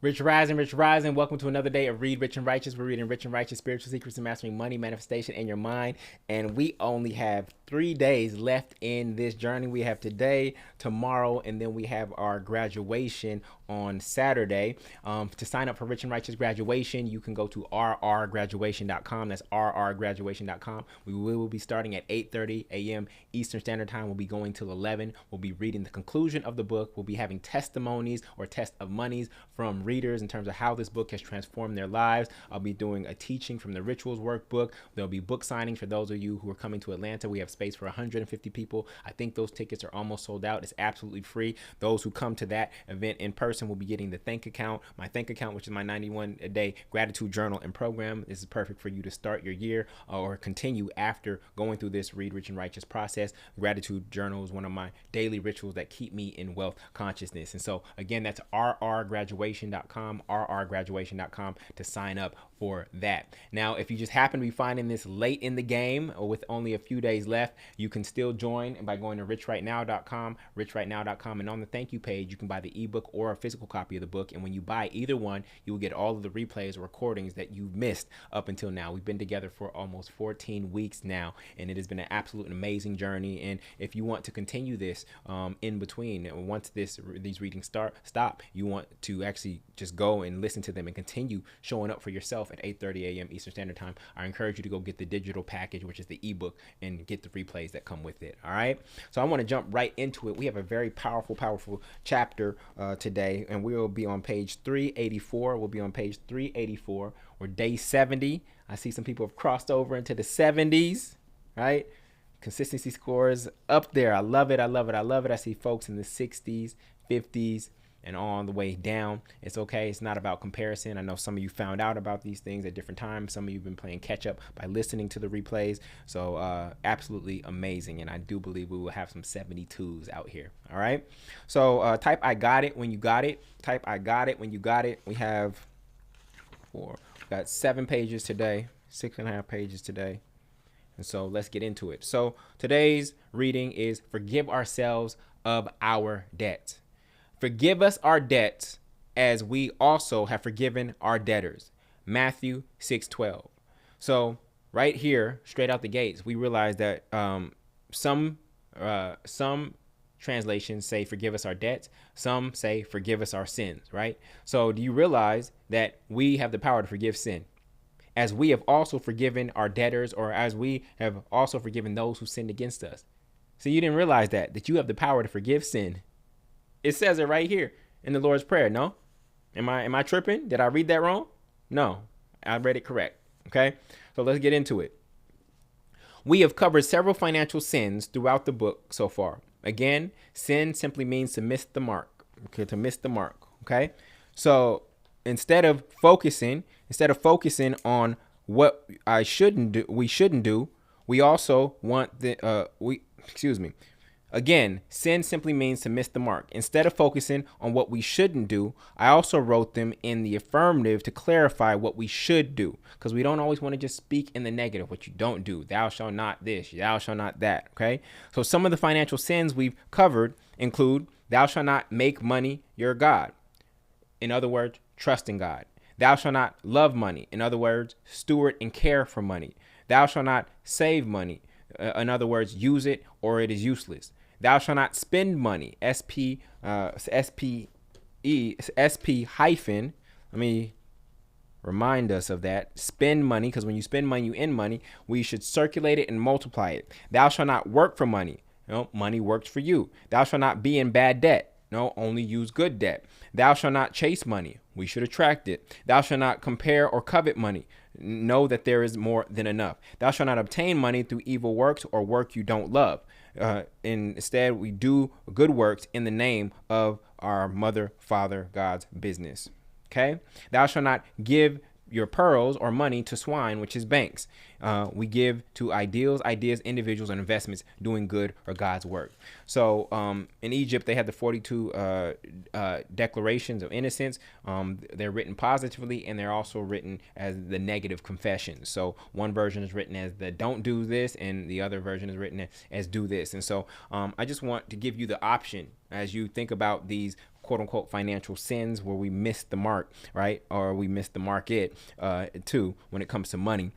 Rich Rising. Welcome to another day of Read Rich and Righteous. We're reading Rich and Righteous, Spiritual Secrets and Mastering Money, Manifestation, and Your Mind. And we only have 3 days left in this journey. We have today, tomorrow, and then we have our graduation on Saturday. To sign up for Rich and Righteous graduation, you can go to rrgraduation.com. That's rrgraduation.com. We will be starting at 8:30 a.m. Eastern Standard Time. We'll be going till 11. We'll be reading the conclusion of the book. We'll be having testimonies or test of monies from readers in terms of how this book has transformed their lives. I'll be doing a teaching from the Rituals workbook. There'll be book signings for those of you who are coming to Atlanta. We have space for 150 people. I think those tickets are almost sold out. It's absolutely free. Those who come to that event in person will be getting the Thank account, my Thank account, which is my 91-day gratitude journal and program. This is perfect for you to start your year or continue after going through this Read Rich and Righteous process. Gratitude journal is one of my daily rituals that keep me in wealth consciousness. And so again, that's rrgraduation.com, rrgraduation.com to sign up for that. Now, if you just happen to be finding this late in the game or with only a few days left, you can still join by going to richrightnow.com, richrightnow.com, and on the thank you page, you can buy the ebook or a physical copy of the book. And when you buy either one, you will get all of the replays or recordings that you've missed up until now. We've been together for almost 14 weeks now, and it has been an absolute and amazing journey. And if you want to continue this in between, once these readings stop, you want to actually just go and listen to them and continue showing up for yourself at 8:30 a.m. Eastern Standard Time. I encourage you to go get the digital package, which is the ebook, and get the replays that come with it. All right. So I want to jump right into it. We have a very powerful chapter today, and we will be on page 384. We'll be on page 384 or day 70. I see some people have crossed over into the 70s, right? Consistency scores up there. I love it. I see folks in the 60s, 50s, and on the way down. It's okay. It's not about comparison. I know some of you found out about these things at different times. Some of you have been playing catch up by listening to the replays. So absolutely amazing. And I do believe we will have some 72s out here. All right. So type I got it when you got it. Type I got it when you got it. We got 7 pages today, 6.5 pages today. And so let's get into it. So today's reading is Forgive Ourselves of Our Debts. Forgive us our debts as we also have forgiven our debtors. Matthew 6:12. So right here, straight out the gates, we realize that some translations say forgive us our debts. Some say forgive us our sins, right? So do you realize that we have the power to forgive sin? As we have also forgiven our debtors, or as we have also forgiven those who sinned against us. So you didn't realize that you have the power to forgive sin. It says it right here in the Lord's Prayer. No? Am I tripping? Did I read that wrong? No, I read it correct. Okay. So let's get into it. We have covered several financial sins throughout the book so far. Again, sin simply means to miss the mark. Okay. To miss the mark. Okay. So instead of focusing on what we shouldn't do, we also want Again, sin simply means to miss the mark. Instead of focusing on what we shouldn't do, I also wrote them in the affirmative to clarify what we should do, because we don't always want to just speak in the negative, what you don't do. Thou shalt not this, thou shalt not that. Okay. So some of the financial sins we've covered include thou shalt not make money your God. In other words, trust in God. Thou shalt not love money. In other words, steward and care for money. Thou shalt not save money. In other words, use it or it is useless. Thou shalt not spend money. SP hyphen. Let me remind us of that. Spend money, because when you spend money, you end money. We should circulate it and multiply it. Thou shalt not work for money. No, money works for you. Thou shalt not be in bad debt. No, only use good debt. Thou shalt not chase money. We should attract it. Thou shalt not compare or covet money. Know that there is more than enough. Thou shalt not obtain money through evil works or work you don't love. Instead, we do good works in the name of our mother, father, God's business. Okay. Thou shalt not give your pearls or money to swine, which is banks. We give to ideals, individuals, and investments doing good or God's work. So in Egypt, they had the 42 declarations of innocence. They're written positively, and they're also written as the negative confessions. So one version is written as the don't do this, and the other version is written as do this. And so I just want to give you the option as you think about these quote unquote financial sins where we miss the mark, right? Or we miss the market too when it comes to money.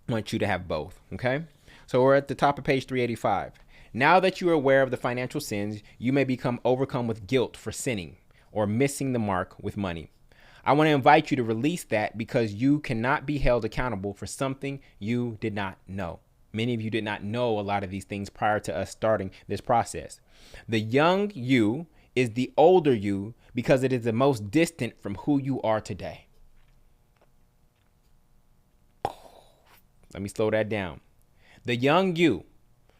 I want you to have both, okay? So we're at the top of page 385. Now that you are aware of the financial sins, you may become overcome with guilt for sinning or missing the mark with money. I want to invite you to release that because you cannot be held accountable for something you did not know. Many of you did not know a lot of these things prior to us starting this process. The young you is the older you because it is the most distant from who you are today. Let me slow that down. The young you,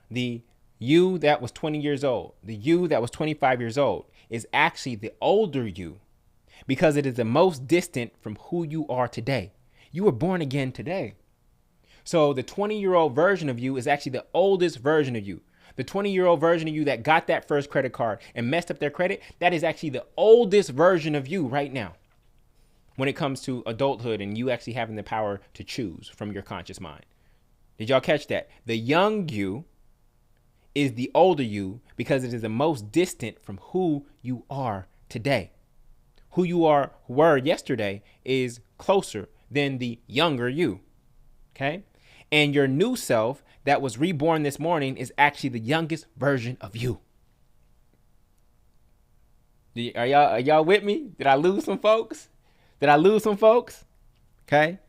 the you that was 20 years old, the you that was 25 years old is actually the older you because it is the most distant from who you are today. You were born again today. So the 20-year-old version of you is actually the oldest version of you. The 20-year-old version of you that got that first credit card and messed up their credit, that is actually the oldest version of you right now when it comes to adulthood and you actually having the power to choose from your conscious mind. Did y'all catch that? The young you is the older you because it is the most distant from who you are today. Who you were yesterday is closer than the younger you. Okay? And your new self that was reborn this morning is actually the youngest version of you. Are y'all with me? Did I lose some folks? Okay?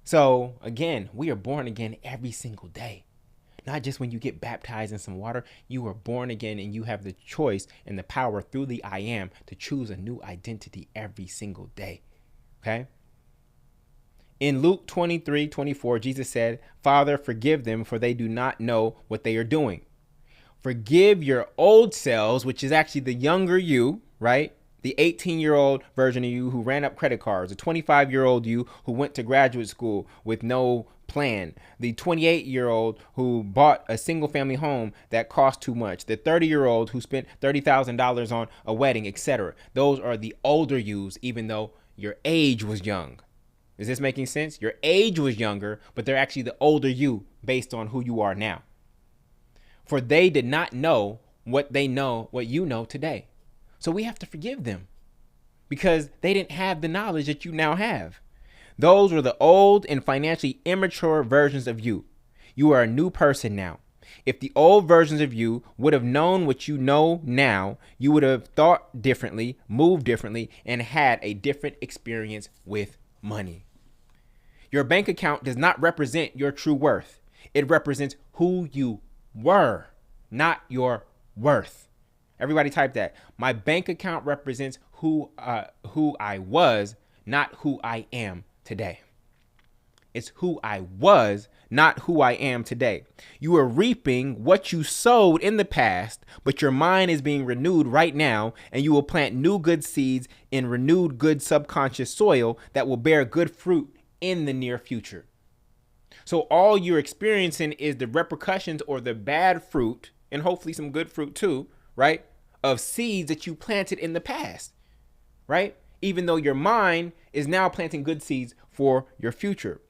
So again, we are born again every single day. Not just when you get baptized in some water, you are born again and you have the choice and the power through the I am to choose a new identity every single day. Okay? In Luke 23:24, Jesus said, Father, forgive them for they do not know what they are doing. Forgive your old selves, which is actually the younger you, right? The 18-year-old version of you who ran up credit cards, the 25-year-old you who went to graduate school with no plan, the 28-year-old who bought a single family home that cost too much, the 30-year-old who spent $30,000 on a wedding, etc. Those are the older yous, even though your age was young. Is this making sense? Your age was younger, but they're actually the older you based on who you are now. For they did not know what you know today. So we have to forgive them because they didn't have the knowledge that you now have. Those were the old and financially immature versions of you. You are a new person now. If the old versions of you would have known what you know now, you would have thought differently, moved differently, and had a different experience with money. Your bank account does not represent your true worth. It represents who you were, not your worth. Everybody type that. My bank account represents who I was, not who I am today. It's who I was, not who I am today. You are reaping what you sowed in the past, but your mind is being renewed right now, and you will plant new good seeds in renewed good subconscious soil that will bear good fruit in the near future. So all you're experiencing is the repercussions or the bad fruit, and hopefully some good fruit too, right, of seeds that you planted in the past, right? Even though your mind is now planting good seeds for your future.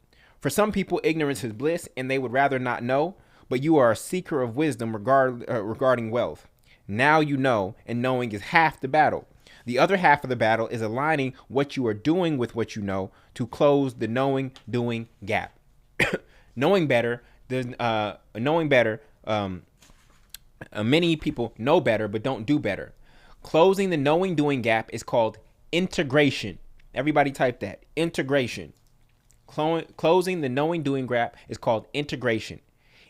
For some people, ignorance is bliss and they would rather not know, but you are a seeker of wisdom regarding wealth. Now you know, and knowing is half the battle. The other half of the battle is aligning what you are doing with what you know to close the knowing-doing gap. Knowing better, many people know better but don't do better. Closing the knowing-doing gap is called integration. Everybody type that. Integration. Closing the knowing-doing gap is called integration.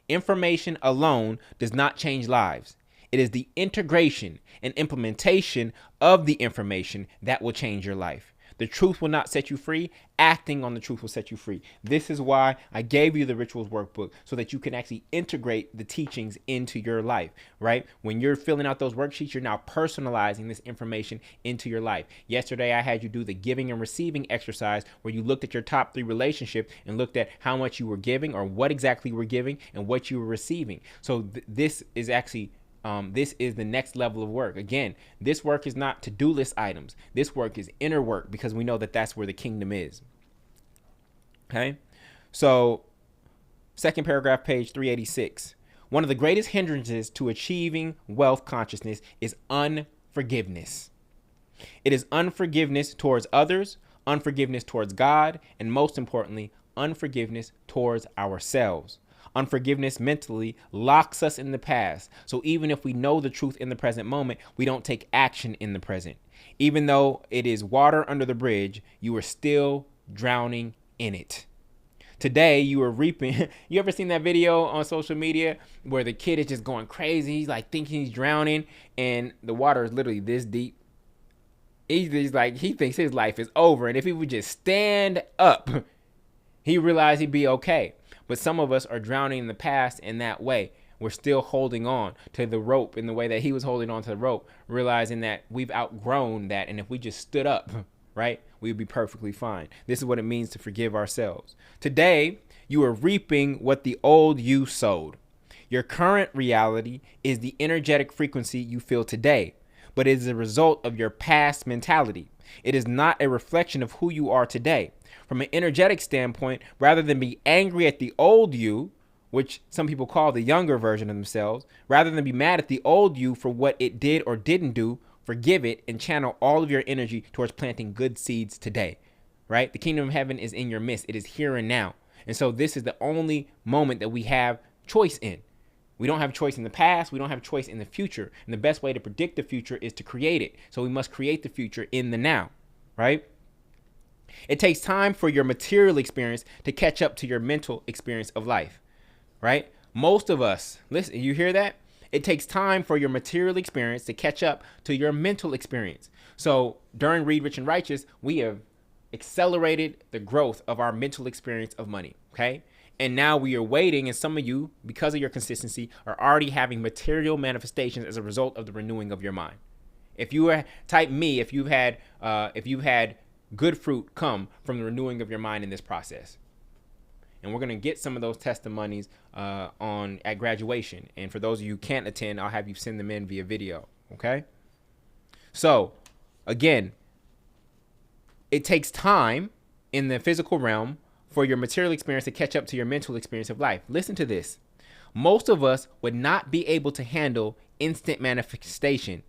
Information alone does not change lives. It is the integration and implementation of the information that will change your life. The truth will not set you free. Acting on the truth will set you free. This is why I gave you the rituals workbook, so that you can actually integrate the teachings into your life, right? When you're filling out those worksheets, you're now personalizing this information into your life. Yesterday, I had you do the giving and receiving exercise where you looked at your top 3 relationships and looked at how much you were giving or what exactly you were giving and what you were receiving. So this is actually this is the next level of work. Again, this work is not to-do list items. This work is inner work because we know that that's where the kingdom is. Okay. So second paragraph, page 386. One of the greatest hindrances to achieving wealth consciousness is unforgiveness. It is unforgiveness towards others, unforgiveness towards God, and most importantly, unforgiveness towards ourselves. Unforgiveness mentally locks us in the past. So even if we know the truth in the present moment, we don't take action in the present. Even though it is water under the bridge, you are still drowning in it. Today, you are reaping. You ever seen that video on social media where the kid is just going crazy? He's like thinking he's drowning and the water is literally this deep. He's like, he thinks his life is over. And if he would just stand up, he realized he'd be okay. But some of us are drowning in the past in that way. We're still holding on to the rope in the way that he was holding on to the rope, realizing that we've outgrown that. And if we just stood up, right, we would be perfectly fine. This is what it means to forgive ourselves. Today, you are reaping what the old you sowed. Your current reality is the energetic frequency you feel today, but it is a result of your past mentality. It is not a reflection of who you are today. From an energetic standpoint, rather than be angry at the old you, which some people call the younger version of themselves, rather than be mad at the old you for what it did or didn't do, forgive it and channel all of your energy towards planting good seeds today, right? The kingdom of heaven is in your midst. It is here and now. And so this is the only moment that we have choice in. We don't have choice in the past. We don't have choice in the future. And the best way to predict the future is to create it. So we must create the future in the now, right? It takes time for your material experience to catch up to your mental experience of life, right? Most of us, listen, you hear that? It takes time for your material experience to catch up to your mental experience. So during Read Rich and Righteous, we have accelerated the growth of our mental experience of money, okay? And now we are waiting, and some of you, because of your consistency, are already having material manifestations as a result of the renewing of your mind. If you are type me, if you've had good fruit come from the renewing of your mind in this process. And we're going to get some of those testimonies at graduation. And for those of you who can't attend, I'll have you send them in via video. Okay. So again, it takes time in the physical realm for your material experience to catch up to your mental experience of life. Listen to this. Most of us would not be able to handle instant manifestation.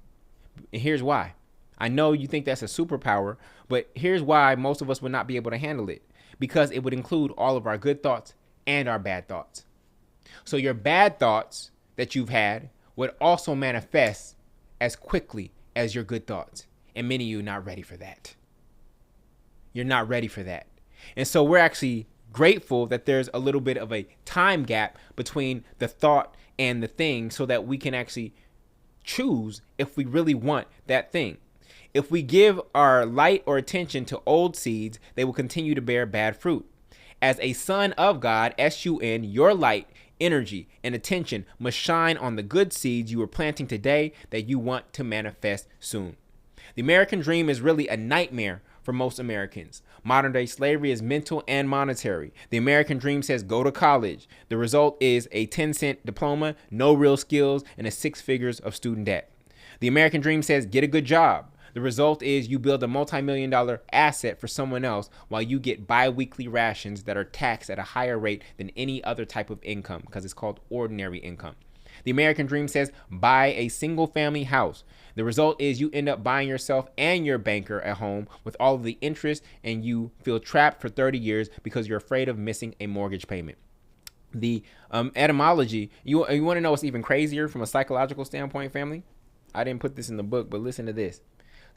And here's why. I know you think that's a superpower, but here's why most of us would not be able to handle it. Because it would include all of our good thoughts and our bad thoughts. So your bad thoughts that you've had would also manifest as quickly as your good thoughts. And many of you are not ready for that. You're not ready for that. And so we're actually grateful that there's a little bit of a time gap between the thought and the thing so that we can actually choose if we really want that thing. If we give our light or attention to old seeds, they will continue to bear bad fruit. As a son of God, S-U-N, your light, energy, and attention must shine on the good seeds you are planting today that you want to manifest soon. The American dream is really a nightmare for most Americans. Modern day slavery is mental and monetary. The American dream says go to college. The result is a 10-cent diploma, no real skills, and 6 figures of student debt. The American dream says get a good job. The result is you build a multi-million-dollar asset for someone else while you get bi-weekly rations that are taxed at a higher rate than any other type of income because it's called ordinary income. The American dream says buy a single family house. The result is you end up buying yourself and your banker a home with all of the interest, and you feel trapped for 30 years because you're afraid of missing a mortgage payment. The etymology, you want to know what's even crazier from a psychological standpoint, family? I didn't put this in the book, but listen to this.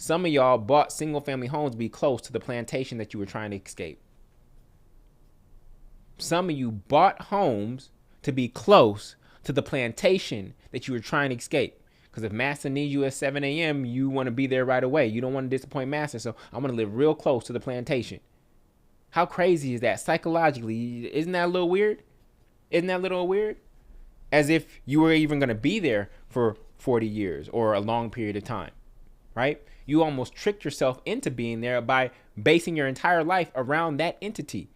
Some of y'all bought single family homes to be close to the plantation that you were trying to escape. Some of you bought homes to be close to the plantation that you were trying to escape. Because if master needs you at 7 a.m., you want to be there right away. You don't want to disappoint master. So I'm going to live real close to the plantation. How crazy is that psychologically? Isn't that a little weird? Isn't that a little weird? As if you were even going to be there for 40 years or a long period of time, right? You almost tricked yourself into being there by basing your entire life around that entity.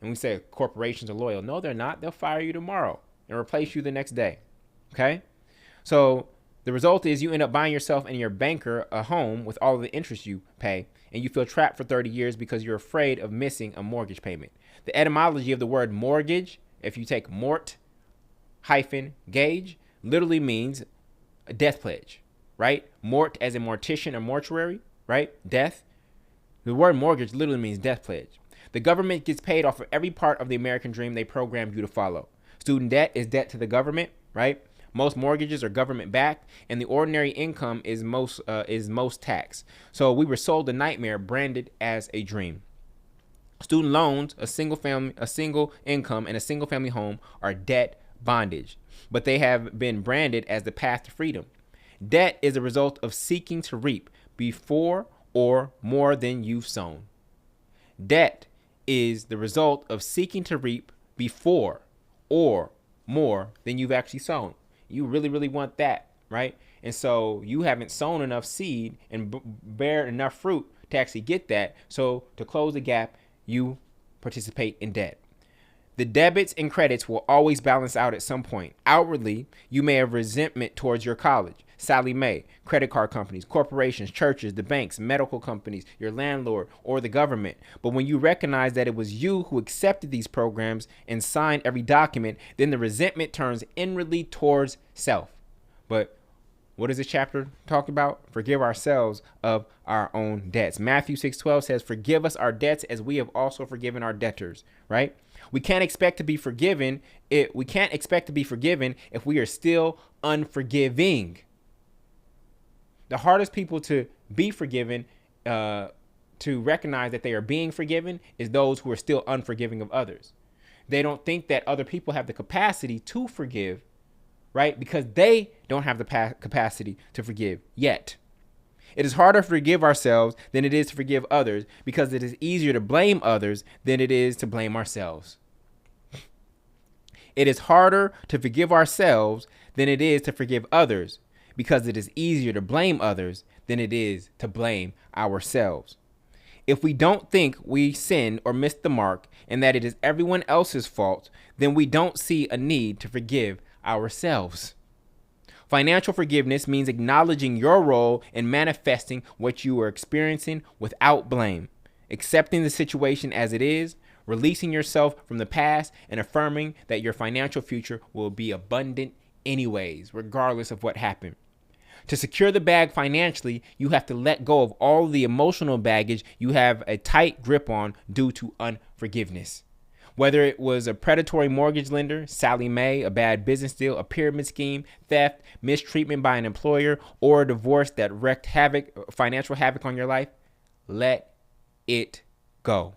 And we say corporations are loyal. No, they're not. They'll fire you tomorrow and replace you the next day. Okay? So the result is you end up buying yourself and your banker a home with all of the interest you pay, and you feel trapped for 30 years because you're afraid of missing a mortgage payment. The etymology of the word mortgage, if you take mort hyphen gauge, literally means a death pledge. right? Mort as in mortician or mortuary, right? Death. The word mortgage literally means death pledge. The government gets paid off of every part of the American dream they programmed you to follow. Student debt is debt to the government, right? Most mortgages are government backed, and the ordinary income is most taxed. So we were sold a nightmare branded as a dream. Student loans, a single income, and a single family home are debt bondage, but they have been branded as the path to freedom. Debt is a result of seeking to reap before or more than you've sown. Debt is the result of seeking to reap before or more than you've actually sown. You really, really want that, right? And so you haven't sown enough seed and bear enough fruit to actually get that. So to close the gap, you participate in debt. The debits and credits will always balance out at some point. Outwardly, you may have resentment towards your college, Sally Mae, credit card companies, corporations, churches, the banks, medical companies, your landlord, or the government. But when you recognize that it was you who accepted these programs and signed every document, then the resentment turns inwardly towards self. But what does this chapter talk about? Forgive ourselves of our own debts. Matthew 6:12 says, forgive us our debts as we have also forgiven our debtors, right? We can't expect to be forgiven. If we are still unforgiving. The hardest people to be forgiven, to recognize that they are being forgiven, is those who are still unforgiving of others. They don't think that other people have the capacity to forgive, right? Because they don't have the capacity to forgive yet. It is harder to forgive ourselves than it is to forgive others, because it is easier to blame others than it is to blame ourselves. It is harder to forgive ourselves than it is to forgive others, because it is easier to blame others than it is to blame ourselves. If we don't think we sinned or missed the mark and that it is everyone else's fault, then we don't see a need to forgive ourselves. Financial forgiveness means acknowledging your role in manifesting what you are experiencing without blame, accepting the situation as it is, releasing yourself from the past, and affirming that your financial future will be abundant anyways, regardless of what happened. To secure the bag financially, you have to let go of all the emotional baggage you have a tight grip on due to unforgiveness. Whether it was a predatory mortgage lender, Sally Mae, a bad business deal, a pyramid scheme, theft, mistreatment by an employer, or a divorce that wreaked financial havoc on your life, let it go.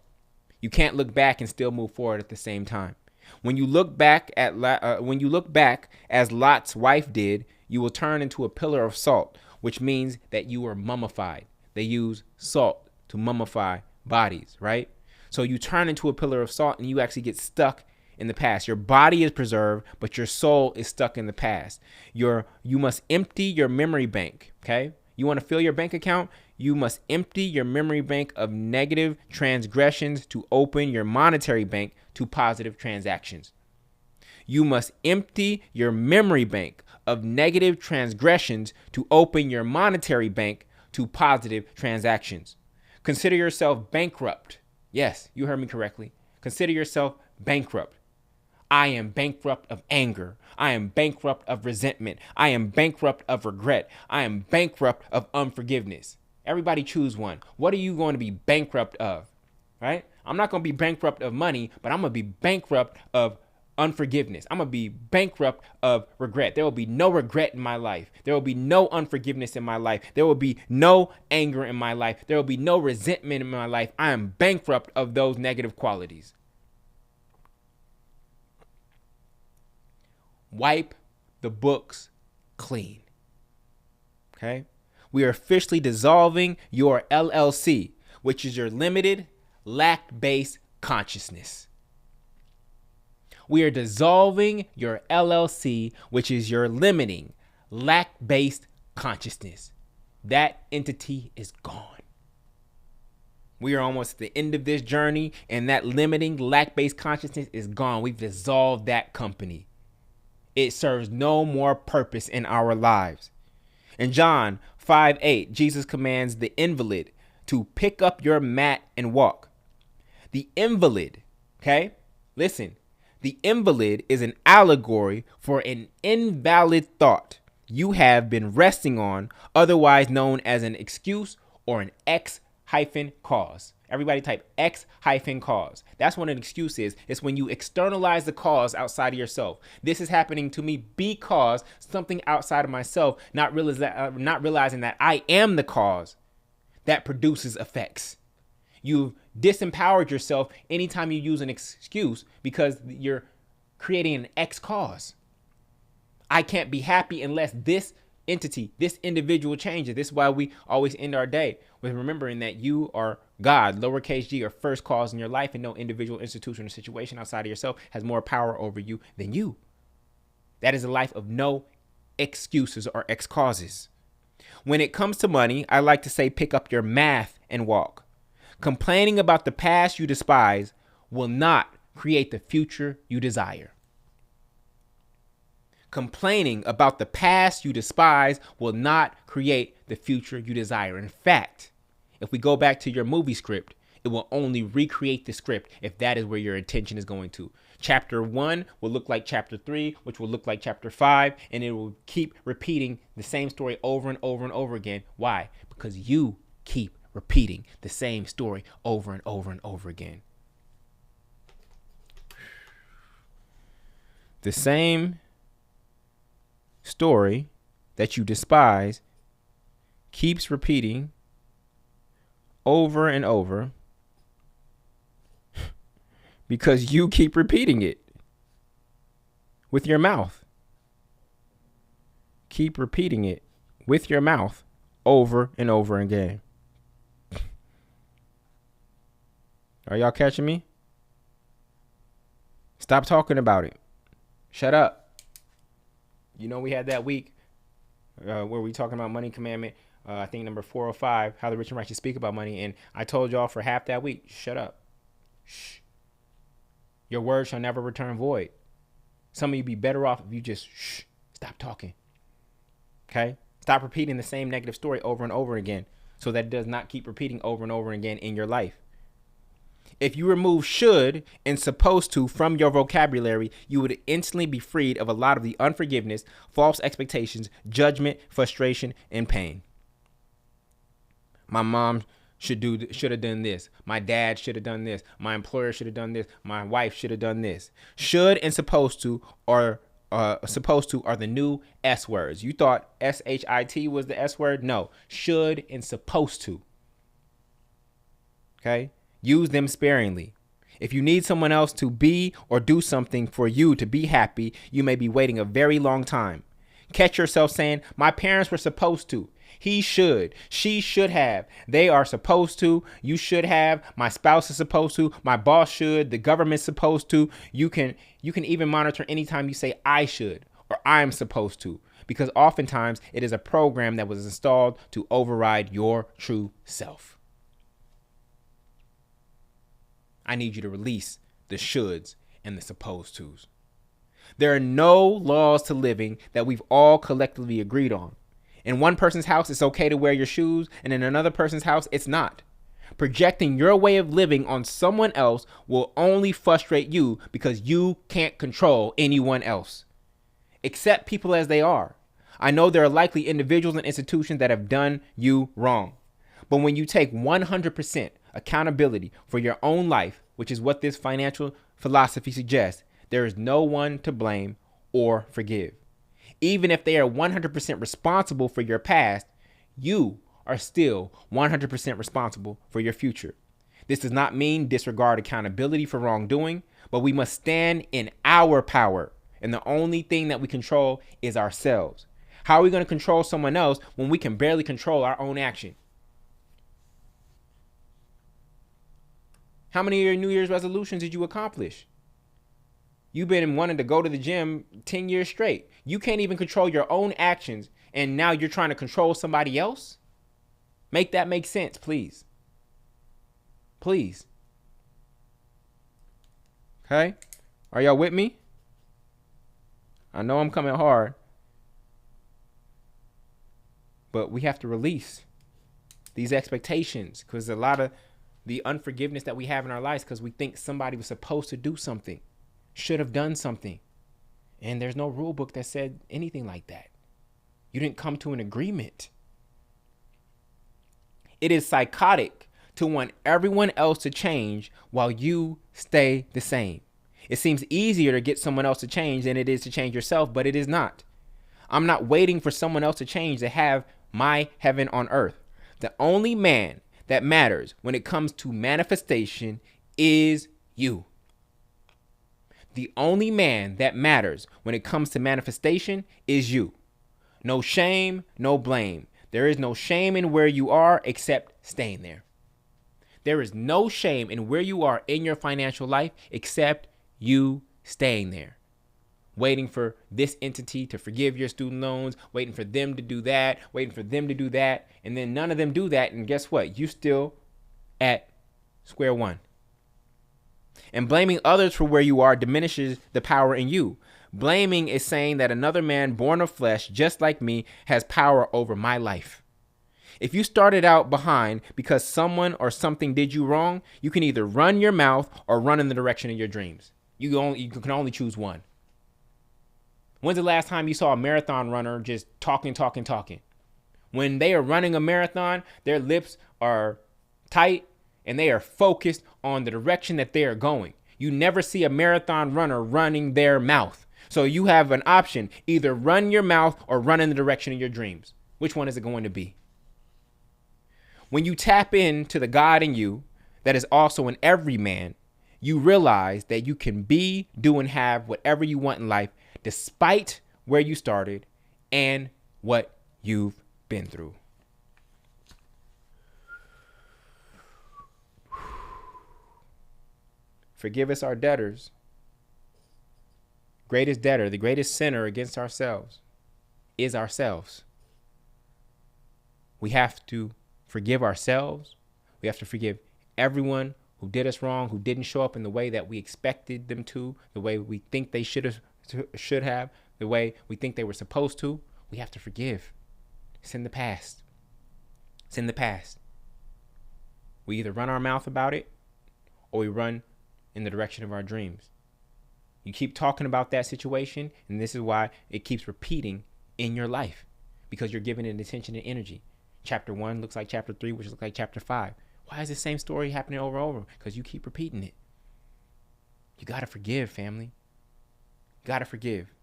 You can't look back and still move forward at the same time. When you look back as Lot's wife did, you will turn into a pillar of salt, which means that you are mummified. They use salt to mummify bodies, right? So you turn into a pillar of salt and you actually get stuck in the past. Your body is preserved, but your soul is stuck in the past. You must empty your memory bank, okay? You want to fill your bank account? You must empty your memory bank of negative transgressions to open your monetary bank to positive transactions. You must empty your memory bank of negative transgressions to open your monetary bank to positive transactions. Consider yourself bankrupt. Yes, you heard me correctly. Consider yourself bankrupt. I am bankrupt of anger. I am bankrupt of resentment. I am bankrupt of regret. I am bankrupt of unforgiveness. Everybody choose one. What are you going to be bankrupt of? Right? I'm not going to be bankrupt of money, but I'm going to be bankrupt of unforgiveness. I'm going to be bankrupt of regret. There will be no regret in my life. There will be no unforgiveness in my life. There will be no anger in my life. There will be no resentment in my life. I am bankrupt of those negative qualities. Wipe the books clean. Okay? We are officially dissolving your LLC, which is your limited lack-based consciousness. We are dissolving your LLC, which is your limiting lack-based consciousness. That entity is gone. We are almost at the end of this journey, and that limiting lack-based consciousness is gone. We've dissolved that company. It serves no more purpose in our lives. In John 5:8, Jesus commands the invalid to pick up your mat and walk. The invalid, okay? Listen, the invalid is an allegory for an invalid thought. you have been resting on, otherwise known as an excuse or an X-cause. Everybody type X-cause. That's what an excuse is. It's when you externalize the cause outside of yourself. This is happening to me because something outside of myself, not realizing that I am the cause that produces effects. You've disempowered yourself anytime you use an excuse because you're creating an X cause. I can't be happy unless this entity, this individual changes. This is why we always end our day with remembering that you are God, lowercase g, or first cause in your life, and no individual, institution, or situation outside of yourself has more power over you than you. That is a life of no excuses or X causes. When it comes to money, I like to say pick up your math and walk. Complaining about the past you despise will not create the future you desire. Complaining about the past you despise will not create the future you desire. In fact, if we go back to your movie script, it will only recreate the script if that is where your attention is going to. Chapter 1 will look like chapter 3, which will look like chapter 5, and it will keep repeating the same story over and over and over again. Why? Because you keep repeating the same story over and over and over again. The same story that you despise keeps repeating over and over because you keep repeating it with your mouth. Keep repeating it with your mouth over and over again. Are y'all catching me? Stop talking about it. Shut up. You know, we had that week where we talking about money commandment. I think number 405, how the rich and righteous speak about money. And I told y'all for half that week, shut up. Shh. Your word shall never return void. Some of you be better off if you just stop talking. Okay? Stop repeating the same negative story over and over again so that it does not keep repeating over and over again in your life. If you remove should and supposed to from your vocabulary, you would instantly be freed of a lot of the unforgiveness, false expectations, judgment, frustration, and pain. My mom should have done this. My dad should have done this. My employer should have done this. My wife should have done this. Should and supposed to are the new S words. You thought SHIT was the S word? No. Should and supposed to. Okay? Use them sparingly. If you need someone else to be or do something for you to be happy, you may be waiting a very long time. Catch yourself saying, my parents were supposed to. He should. She should have. They are supposed to. You should have. My spouse is supposed to. My boss should. The government's supposed to. You can even monitor anytime you say I should or I'm supposed to, because oftentimes it is a program that was installed to override your true self. I need you to release the shoulds and the supposed tos. There are no laws to living that we've all collectively agreed on. In one person's house, it's okay to wear your shoes, and in another person's house, it's not. Projecting your way of living on someone else will only frustrate you because you can't control anyone else. Accept people as they are. I know there are likely individuals and institutions that have done you wrong. But when you take 100% accountability for your own life, which is what this financial philosophy suggests, there is no one to blame or forgive. Even if they are 100% responsible for your past, you are still 100% responsible for your future. This does not mean disregard accountability for wrongdoing, but we must stand in our power. And the only thing that we control is ourselves. How are we going to control someone else when we can barely control our own action? How many of your New Year's resolutions did you accomplish? You've been wanting to go to the gym 10 years straight. You can't even control your own actions, and now you're trying to control somebody else? Make that make sense, please. Please. Okay? Are y'all with me? I know I'm coming hard, but we have to release these expectations, because a lot of the unforgiveness that we have in our lives because we think somebody was supposed to do something, should have done something. And there's no rule book that said anything like that. You didn't come to an agreement. It is psychotic to want everyone else to change while you stay the same. It seems easier to get someone else to change than it is to change yourself, but it is not. I'm not waiting for someone else to change to have my heaven on earth. The only man that matters when it comes to manifestation is you. The only man that matters when it comes to manifestation is you. No shame, no blame. There is no shame in where you are except staying there. There is no shame in where you are in your financial life except you staying there. Waiting for this entity to forgive your student loans, waiting for them to do that, waiting for them to do that, and then none of them do that, and guess what? You still at square one. And blaming others for where you are diminishes the power in you. Blaming is saying that another man born of flesh, just like me, has power over my life. If you started out behind because someone or something did you wrong, you can either run your mouth or run in the direction of your dreams. You can only choose one. When's the last time you saw a marathon runner just talking? When they are running a marathon, their lips are tight and they are focused on the direction that they are going. You never see a marathon runner running their mouth. So you have an option, either run your mouth or run in the direction of your dreams. Which one is it going to be? When you tap into the God in you that is also in every man, you realize that you can be, do, and have whatever you want in life despite where you started and what you've been through. Forgive us our debtors. Greatest debtor, the greatest sinner against ourselves is ourselves. We have to forgive ourselves. We have to forgive everyone who did us wrong, who didn't show up in the way that we expected them to, the way we think they should have, the way we think they were supposed to. We have to forgive. It's in the past. It's in the past. We either run our mouth about it or we run in the direction of our dreams. You keep talking about that situation, and this is why it keeps repeating in your life, because you're giving it attention and energy. Chapter 1 looks like chapter 3, which looks like chapter 5. Why is the same story happening over and over? Because you keep repeating it. You got to forgive, family. You got to forgive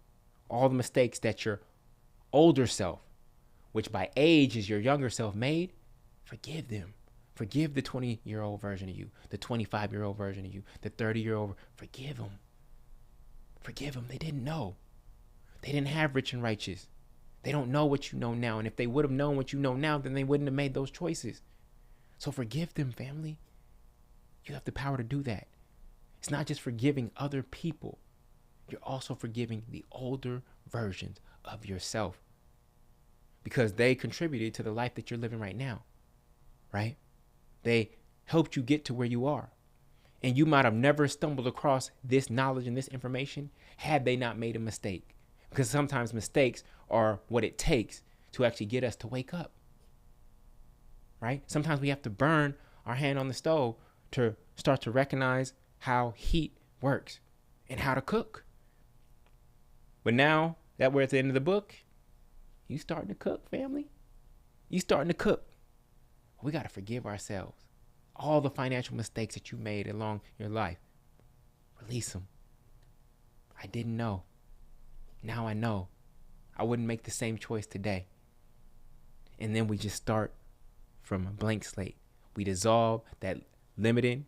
all the mistakes that your older self, which by age is your younger self, made. Forgive them. Forgive the 20-year-old version of you, the 25-year-old version of you, the 30-year-old. Forgive them. Forgive them. They didn't know. They didn't have rich and righteous. They don't know what you know now. And if they would have known what you know now, then they wouldn't have made those choices. So forgive them, family. You have the power to do that. It's not just forgiving other people. You're also forgiving the older versions of yourself, because they contributed to the life that you're living right now, right? They helped you get to where you are. And you might have never stumbled across this knowledge and this information had they not made a mistake. Because sometimes mistakes are what it takes to actually get us to wake up, right? Sometimes we have to burn our hand on the stove to start to recognize how heat works and how to cook. But now that we're at the end of the book, you starting to cook, family. You starting to cook. We got to forgive ourselves. All the financial mistakes that you made along your life, release them. I didn't know. Now I know. I wouldn't make the same choice today. And then we just start from a blank slate. We dissolve that limited,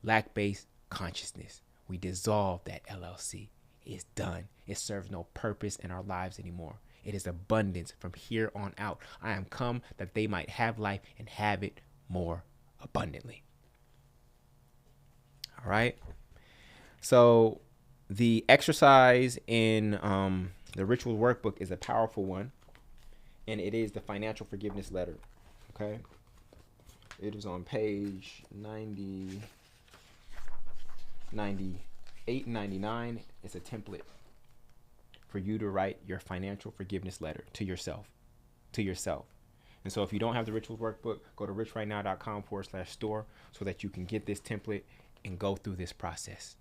lack-based consciousness. We dissolve that LLC. It's done. It serves no purpose in our lives anymore. It is abundance from here on out. I am come that they might have life and have it more abundantly. All right. So the exercise in the ritual workbook is a powerful one, and it is the financial forgiveness letter. Okay. It is on page 98 and 99. It's a template for you to write your financial forgiveness letter to yourself. And so if you don't have the rituals workbook, go to richrightnow.com/store so that you can get this template and go through this process.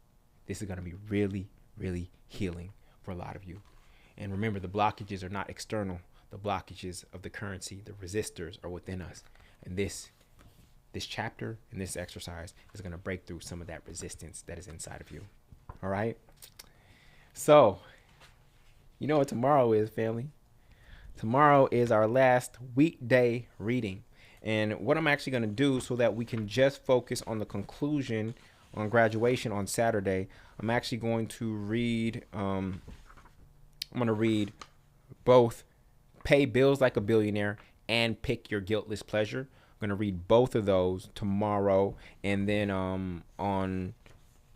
This is going to be really, really healing for a lot of you. And remember, the blockages are not external. the blockages of the currency, the resistors are within us. And this chapter and this exercise is going to break through some of that resistance that is inside of you. All right. So, you know what tomorrow is, family? Tomorrow is our last weekday reading. And what I'm actually going to do so that we can just focus on the conclusion on graduation on Saturday, I'm actually going to read, I'm going to read both Pay Bills Like a Billionaire and Pick Your Guiltless Pleasure. I'm going to read both of those tomorrow. And then on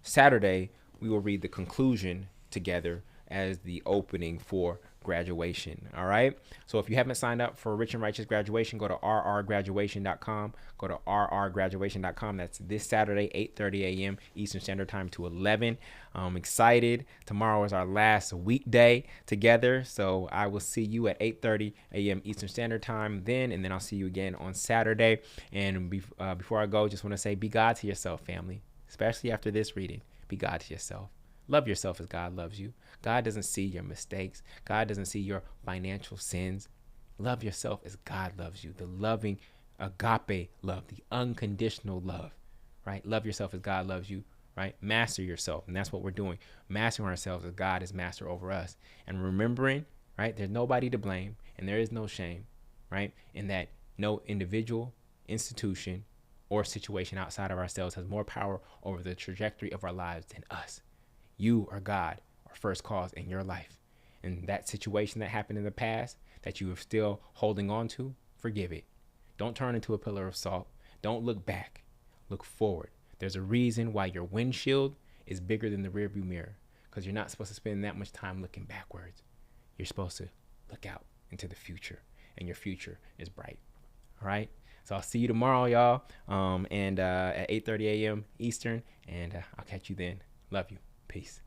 Saturday, we will read the conclusion together as the opening for graduation. All right. So if you haven't signed up for Rich and Righteous Graduation, go to rrgraduation.com. Go to rrgraduation.com. That's this Saturday, 8:30 a.m. Eastern Standard Time to 11. I'm excited. Tomorrow is our last weekday together. So I will see you at 8:30 a.m. Eastern Standard Time then, and then I'll see you again on Saturday. And before I go, just want to say, be God to yourself, family, especially after this reading. Be God to yourself. Love yourself as God loves you. God doesn't see your mistakes. God doesn't see your financial sins. Love yourself as God loves you. The loving agape love, the unconditional love, right? Love yourself as God loves you, right? Master yourself. And that's what we're doing. Mastering ourselves as God is master over us. And remembering, right, there's nobody to blame and there is no shame, right? In that no individual, institution, or situation outside of ourselves has more power over the trajectory of our lives than us. You are God, or first cause in your life. And that situation that happened in the past that you are still holding on to, forgive it. Don't turn into a pillar of salt. Don't look back. Look forward. There's a reason why your windshield is bigger than the rearview mirror, because you're not supposed to spend that much time looking backwards. You're supposed to look out into the future, and your future is bright. All right? So I'll see you tomorrow, y'all, and at 8:30 a.m. Eastern, and I'll catch you then. Love you. Peace.